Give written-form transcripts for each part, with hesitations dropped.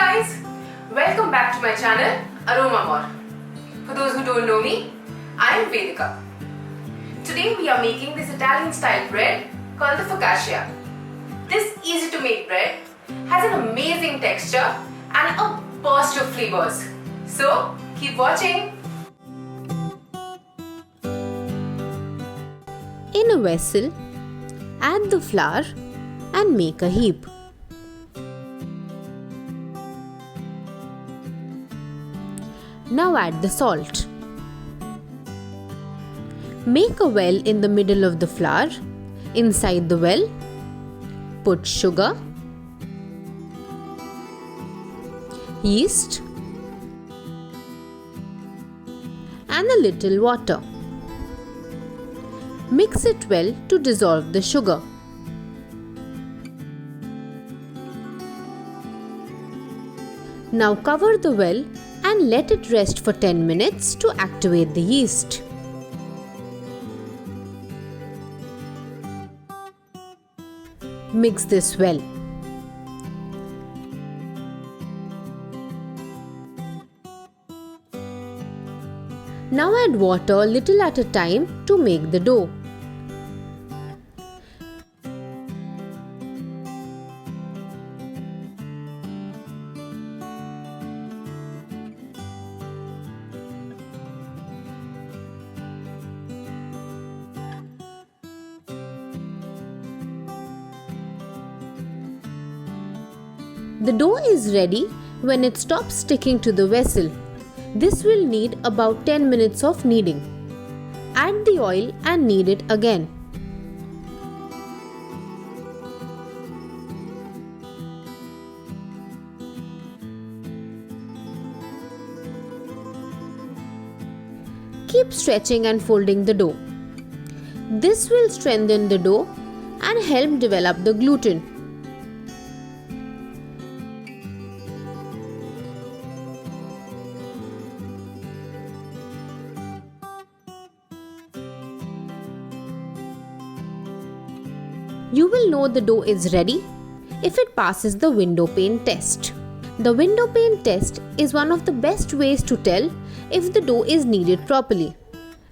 guys, welcome back to my channel Aroma More. For those who don't know me, I am Vedika. Today we are making this Italian style bread called the focaccia. This easy to make bread has an amazing texture and a burst of flavors. So keep watching. In a vessel, add the flour and make a heap. Now add the salt. Make a well in the middle of the flour. Inside the well, put sugar, yeast, and a little water. Mix it well to dissolve the sugar. Now cover the well and let it rest for 10 minutes to activate the yeast. Mix this well. Now add water little at a time to make the dough. The dough is ready when it stops sticking to the vessel. This will need about 10 minutes of kneading. Add the oil and knead it again. Keep stretching and folding the dough. This will strengthen the dough and help develop the gluten. You will know the dough is ready if it passes the window pane test. The window pane test is one of the best ways to tell if the dough is kneaded properly.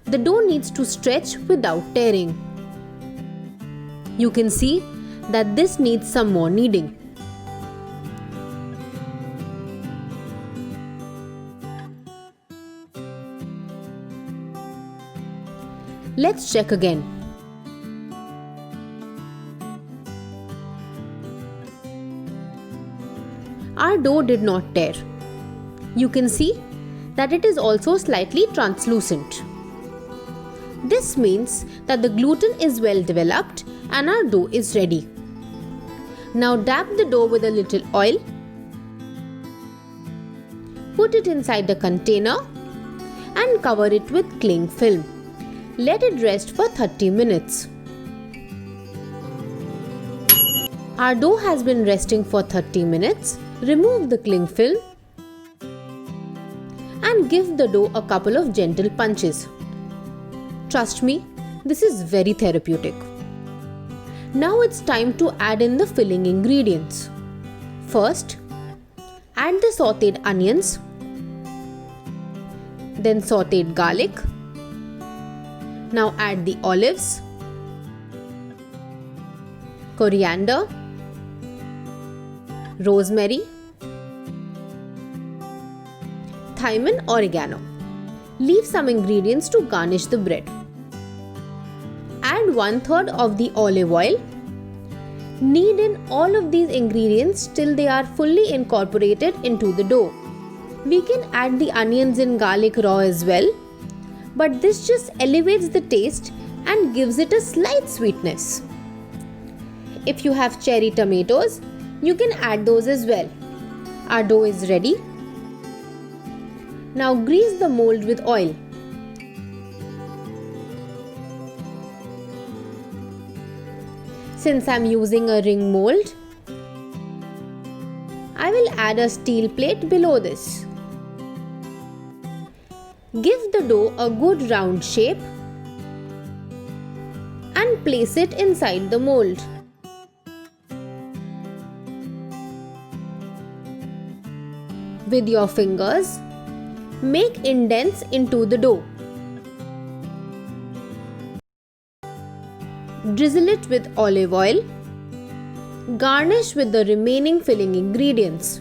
The dough needs to stretch without tearing. You can see that this needs some more kneading. Let's check again. Our dough did not tear. You can see that it is also slightly translucent. This means that the gluten is well developed and our dough is ready. Now dab the dough with a little oil. Put it inside the container and cover it with cling film. Let it rest for 30 minutes. Our dough has been resting for 30 minutes. Remove the cling film and give the dough a couple of gentle punches. Trust me, this is very therapeutic. Now it's time to add in the filling ingredients. First, add the sautéed onions, then sautéed garlic. Now add the olives, coriander, rosemary, thyme and oregano. Leave some ingredients to garnish the bread. Add 1/3 of the olive oil. Knead in all of these ingredients till they are fully incorporated into the dough. We can add the onions and garlic raw as well, but this just elevates the taste and gives it a slight sweetness. If you have cherry tomatoes, you can add those as well. Our dough is ready. Now grease the mold with oil. Since I'm using a ring mold, I will add a steel plate below this. Give the dough a good round shape and place it inside the mold. With your fingers, make indents into the dough. Drizzle it with olive oil. Garnish with the remaining filling ingredients.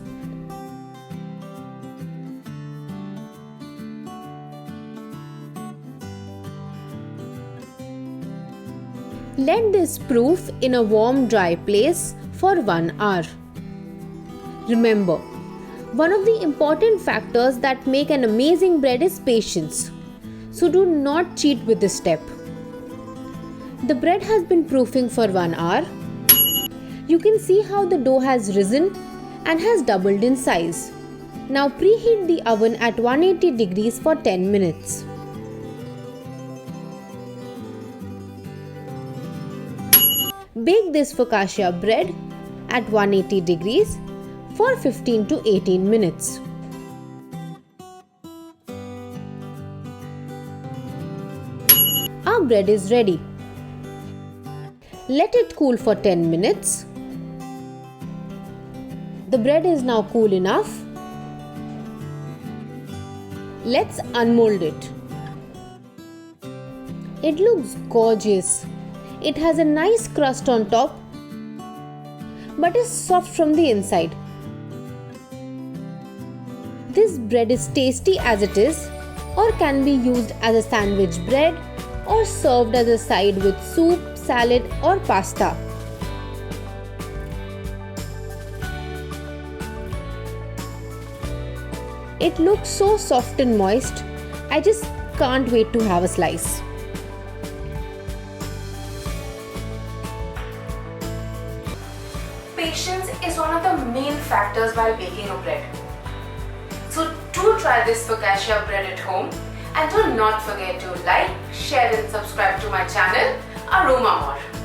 Let this proof in a warm, dry place for 1 hour. Remember, one of the important factors that make an amazing bread is patience. So do not cheat with this step. The bread has been proofing for 1 hour. You can see how the dough has risen and has doubled in size. Now preheat the oven at 180 degrees for 10 minutes. Bake this focaccia bread at 180 degrees for 15 to 18 minutes. Our bread is ready. Let it cool for 10 minutes. The bread is now cool enough. Let's unmold it. It looks gorgeous. It has a nice crust on top, but is soft from the inside. This bread is tasty as it is, or can be used as a sandwich bread or served as a side with soup, salad or pasta. It looks so soft and moist. I just can't wait to have a slice. Patience is one of the main factors while baking a bread. So do try this focaccia bread at home, and do not forget to like, share and subscribe to my channel, Aroma More.